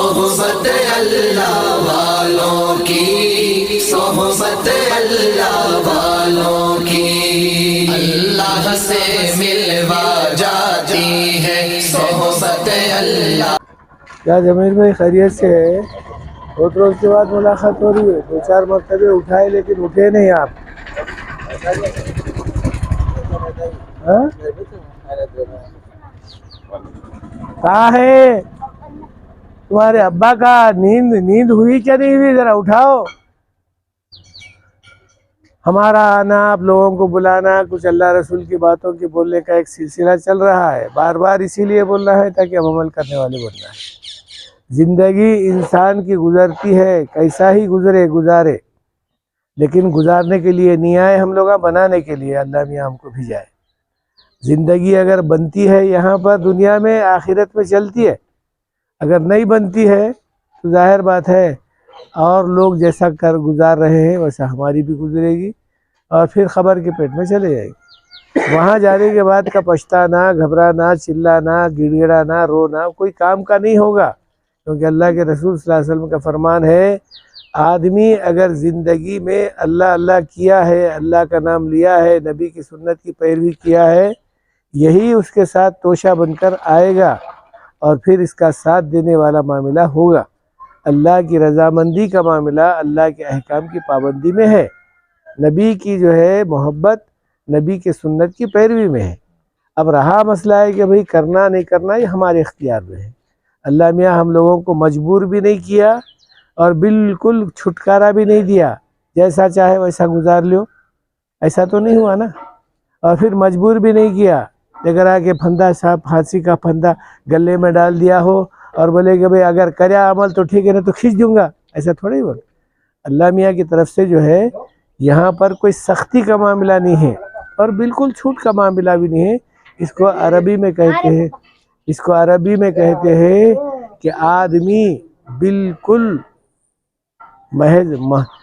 صحبت اللہ والوں کی، صحبت اللہ والوں کی، اللہ سے ملوا جاتی ہے صحبت اللہ۔ کیا جمیل بھائی خیریت سے ہے؟ بہت روز کے بعد ملاقات ہو رہی ہے، 2-4 مرتبے اٹھائے لیکن اٹھے نہیں آپ۔ ہاں؟ کہاں ہے تمہارے ابا کا؟ نیند ہوئی کیا نہیں ہوئی؟ ذرا اٹھاؤ۔ ہمارا آنا، آپ لوگوں کو بلانا، کچھ اللہ رسول کی باتوں کی بولنے کا ایک سلسلہ چل رہا ہے، بار بار اسی لیے بول رہا ہے تاکہ ہم عمل کرنے والے بن رہے ہیں۔ زندگی انسان کی گزرتی ہے، کیسا ہی گزارے، لیکن گزارنے کے لیے نہیں آئے ہم لوگ، بنانے کے لیے اللہ میاں ہم کو بھیجائے۔ زندگی اگر بنتی ہے یہاں پر دنیا میں، آخرت میں چلتی ہے، اگر نہیں بنتی ہے تو ظاہر بات ہے اور لوگ جیسا کر گزار رہے ہیں ویسا ہماری بھی گزرے گی، اور پھر خبر کے پیٹ میں چلے جائے گی۔ وہاں جانے کے بعد کا پچھتانا، گھبرانا، چلانا، گڑ گڑانا، رونا کوئی کام کا نہیں ہوگا، کیونکہ اللہ کے رسول صلی اللہ علیہ وسلم کا فرمان ہے، آدمی اگر زندگی میں اللہ اللہ کیا ہے، اللہ کا نام لیا ہے، نبی کی سنت کی پیروی کیا ہے، یہی اس کے ساتھ توشہ بن کر آئے گا، اور پھر اس کا ساتھ دینے والا معاملہ ہوگا۔ اللہ کی رضامندی کا معاملہ اللہ کے احکام کی پابندی میں ہے، نبی کی جو ہے محبت، نبی کے سنت کی پیروی میں ہے۔ اب رہا مسئلہ ہے کہ بھئی کرنا نہیں کرنا، یہ ہمارے اختیار میں ہے۔ اللہ میاں ہم لوگوں کو مجبور بھی نہیں کیا اور بالکل چھٹکارا بھی نہیں دیا، جیسا چاہے ویسا گزار لیو، ایسا تو نہیں ہوا نا۔ اور پھر مجبور بھی نہیں کیا، اگر آگے پھندا صاحب پھانسی کا پھندا گلے میں ڈال دیا ہو اور بولے کہ بھئی اگر کریا عمل تو ٹھیک ہے، نا تو کھینچ دوں گا، ایسا تھوڑا ہی بول۔ اللہ میاں کی طرف سے جو ہے یہاں پر کوئی سختی کا معاملہ نہیں ہے اور بالکل چھوٹ کا معاملہ بھی نہیں ہے۔ اس کو عربی میں کہتے ہیں کہ آدمی بالکل محض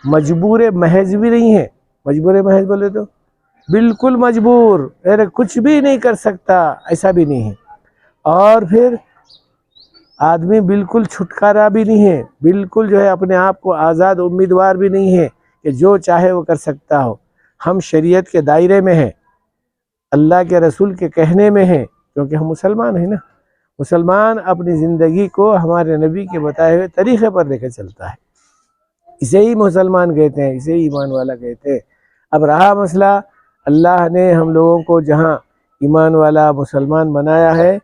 مجبور محض بھی نہیں ہے۔ مجبور محض بولے تو بالکل مجبور، کچھ بھی نہیں کر سکتا، ایسا بھی نہیں ہے۔ اور پھر آدمی بالکل چھٹکارا بھی نہیں ہے، بالکل جو ہے اپنے آپ کو آزاد امیدوار بھی نہیں ہے کہ جو چاہے وہ کر سکتا ہو۔ ہم شریعت کے دائرے میں ہیں، اللہ کے رسول کے کہنے میں ہیں، کیونکہ ہم مسلمان ہیں نا۔ مسلمان اپنی زندگی کو ہمارے نبی کے بتائے ہوئے طریقے پر لے کے چلتا ہے، اسے ہی مسلمان کہتے ہیں، اسے ہی ایمان والا کہتے ہیں۔ اب رہا مسئلہ، اللہ نے ہم لوگوں کو جہاں ایمان والا مسلمان بنایا ہے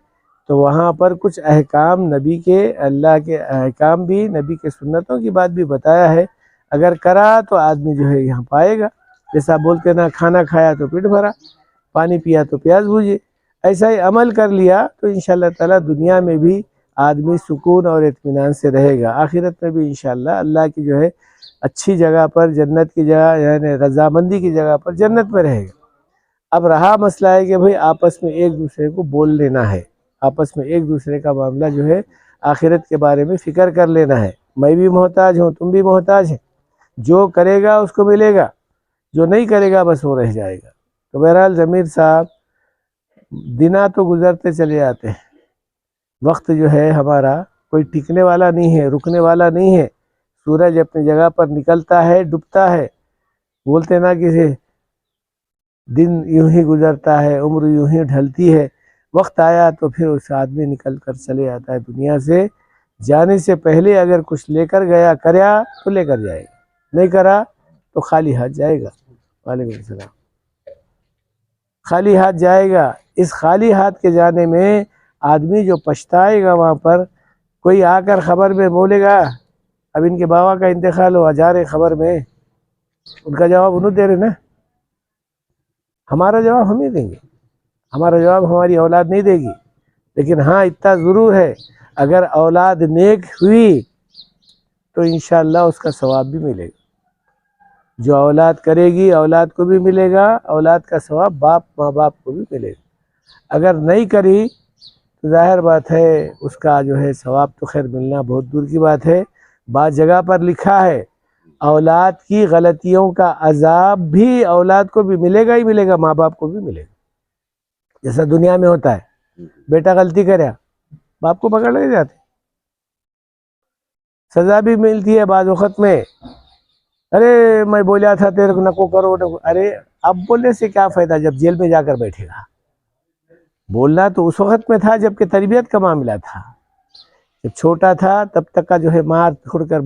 تو وہاں پر کچھ احکام نبی کے، اللہ کے احکام بھی، نبی کے سنتوں کی بات بھی بتایا ہے۔ اگر کرا تو آدمی جو ہے یہاں پائے گا، جیسا بولتے نا کھانا کھایا تو پیٹ بھرا، پانی پیا تو پیاس بجھی، ایسا ہی عمل کر لیا تو انشاءاللہ تعالی دنیا میں بھی آدمی سکون اور اطمینان سے رہے گا، آخرت میں بھی انشاءاللہ اللہ کی جو ہے اچھی جگہ پر، جنت کی جگہ یعنی رضامندی کی جگہ پر جنت میں رہے گا۔ اب رہا مسئلہ ہے کہ بھئی آپس میں ایک دوسرے کو بول لینا ہے، آپس میں ایک دوسرے کا معاملہ جو ہے آخرت کے بارے میں فکر کر لینا ہے۔ میں بھی محتاج ہوں، تم بھی محتاج ہیں، جو کرے گا اس کو ملے گا، جو نہیں کرے گا بس وہ رہ جائے گا۔ تو بہرحال ضمیر صاحب، دنہ تو گزرتے چلے آتے ہیں، وقت جو ہے ہمارا کوئی ٹکنے والا نہیں ہے، رکنے والا نہیں ہے۔ سورج اپنی جگہ پر نکلتا ہے، ڈوبتا ہے، بولتے نا کسی دن یوں ہی گزرتا ہے، عمر یوں ہی ڈھلتی ہے، وقت آیا تو پھر اس آدمی نکل کر چلے آتا ہے دنیا سے۔ جانے سے پہلے اگر کچھ لے کر گیا، کریا تو لے کر جائے گا، نہیں کرا تو خالی ہاتھ جائے گا۔ وعلیکم السلام۔ خالی ہاتھ جائے گا۔ اس خالی ہاتھ کے جانے میں آدمی جو پچھتائے گا، وہاں پر کوئی آ کر خبر میں بولے گا اب ان کے بابا کا انتقال ہوا، جا رہے خبر میں، ان کا جواب انہوں دے رہے نا، ہمارا جواب ہم ہی دیں گے، ہمارا جواب ہماری اولاد نہیں دے گی۔ لیکن ہاں اتنا ضرور ہے، اگر اولاد نیک ہوئی تو انشاءاللہ اس کا ثواب بھی ملے گا۔ جو اولاد کرے گی اولاد کو بھی ملے گا، اولاد کا ثواب ماں باپ کو بھی ملے گا۔ اگر نہیں کری تو ظاہر بات ہے اس کا جو ہے ثواب تو خیر ملنا بہت دور کی بات ہے۔ بعض جگہ پر لکھا ہے اولاد کی غلطیوں کا عذاب بھی اولاد کو بھی ملے گا ہی ملے گا، ماں باپ کو بھی ملے گا۔ جیسا دنیا میں ہوتا ہے، بیٹا غلطی کریا باپ کو پکڑ لے جاتے، سزا بھی ملتی ہے بعض وقت میں. ارے میں بولا تھا تیرے کو نکو کرو نکو. ارے اب بولنے سے کیا فائدہ جب جیل میں جا کر بیٹھے گا. بولنا تو اس وقت میں تھا جب کہ تربیت کا معاملہ تھا. جب چھوٹا تھا تب تک کا جو ہے مار چھوڑ کر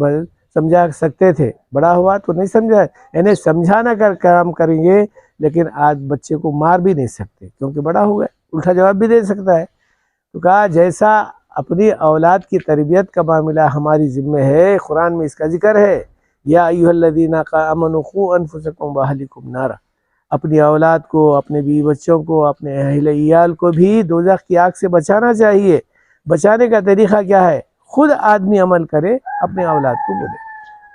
سمجھا سکتے تھے. بڑا ہوا تو نہیں سمجھا, یعنی سمجھانا کر کام کریں گے, لیکن آج بچے کو مار بھی نہیں سکتے کیونکہ بڑا ہو گیا, الٹا جواب بھی دے سکتا ہے. تو کہا جیسا اپنی اولاد کی تربیت کا معاملہ ہماری ذمہ ہے, قرآن میں اس کا ذکر ہے, یا ایھا الذین آمنوا قوا انفسکم واہلکم نارا. اپنی اولاد کو, اپنے بیوی بچوں کو, اپنے اہل عیال کو بھی دوزخ کی آگ سے بچانا چاہیے. بچانے کا طریقہ کیا ہے؟ خود آدمی عمل کرے, اپنے اولاد کو بولے.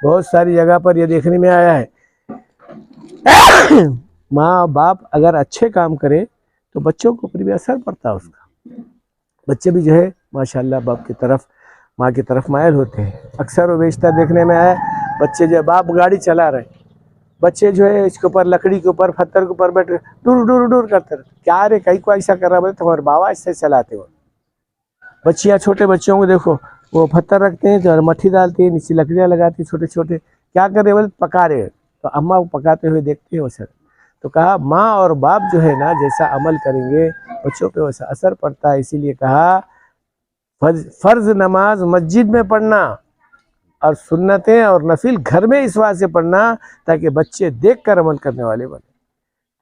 بہت ساری جگہ پر یہ دیکھنے میں آیا ہے ماں باپ اگر اچھے کام کرے تو بچوں کو پھر بھی اثر پڑتا ہے اس کا. بچے بھی جو ہے ماشاءاللہ باپ کی طرف, ماں کی طرف مائل ہوتے ہیں. اکثر و بیشتر دیکھنے میں آیا بچے جو ہے, باپ گاڑی چلا رہے, بچے جو ہے اس کے اوپر لکڑی کے اوپر پتھر کے اوپر بیٹھ ڈور ڈور ڈور کرتے رہتے. کیا رے کئی کو ایسا کر رہا بولے تمہارے بابا ایسے چلاتے ہو. بچیاں چھوٹے بچوں کو دیکھو, وہ پتھر رکھتے ہیں تو مٹھی ڈالتے ہیں, نیچے لکڑیاں لگاتی ہیں چھوٹے چھوٹے. کیا کر رہے بولے پکا رہے, تو اماں کو پکاتے ہوئے دیکھتے ہیں وہ سر. تو کہا ماں اور باپ جو ہے نا جیسا عمل کریں گے بچوں پہ ویسا اثر پڑتا ہے. اسی لیے کہا فرض نماز مسجد میں پڑھنا اور سنتیں اور نفل گھر میں اس واسطے پڑھنا تاکہ بچے دیکھ کر عمل کرنے والے بنے.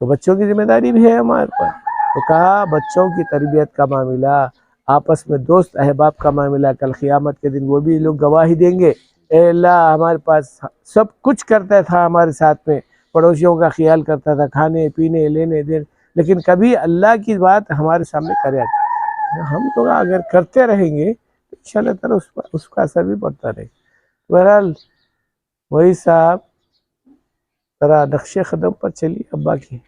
تو بچوں کی ذمہ داری بھی ہے ہمارے پر. تو کہا بچوں کی تربیت کا معاملہ, آپس میں دوست احباب کا معاملہ, کل قیامت کے دن وہ بھی لوگ گواہی دیں گے, اے اللہ ہمارے پاس سب کچھ کرتا تھا ہمارے ساتھ میں, پڑوسیوں کا خیال کرتا تھا, کھانے پینے لینے دینے, لیکن کبھی اللہ کی بات ہمارے سامنے کرے. ہم تو اگر کرتے رہیں گے تو انشاءاللہ تعالیٰ اس کا اثر بھی پڑتا رہے. بہرحال وہی صاحب ذرا نقش قدم پر چلیے ابا کی,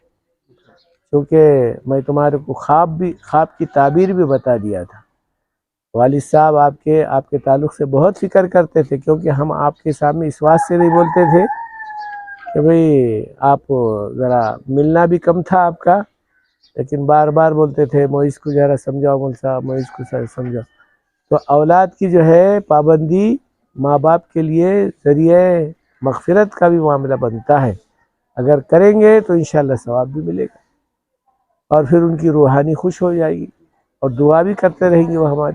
کیونکہ میں تمہارے کو خواب کی تعبیر بھی بتا دیا تھا. والد صاحب آپ کے تعلق سے بہت فکر کرتے تھے, کیونکہ ہم آپ کے سامنے اس بات سے نہیں بولتے تھے کہ بھئی آپ ذرا ملنا بھی کم تھا آپ کا, لیکن بار بار بولتے تھے موئز کو ذرا سمجھاؤ مول صاحب, موئز کو سمجھاؤ. تو اولاد کی جو ہے پابندی ماں باپ کے لیے ذریعہ مغفرت کا بھی معاملہ بنتا ہے. اگر کریں گے تو انشاءاللہ ثواب بھی ملے گا, اور پھر ان کی روحانی خوش ہو جائے گی, اور دعا بھی کرتے رہیں گے وہ ہماری.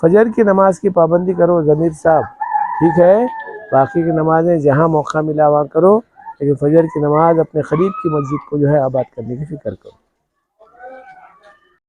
فجر کی نماز کی پابندی کرو ضمیر صاحب, ٹھیک ہے, باقی کی نمازیں جہاں موقع ملا وہاں کرو, لیکن فجر کی نماز اپنے قریب کی مسجد کو جو ہے آباد کرنے کی فکر کرو.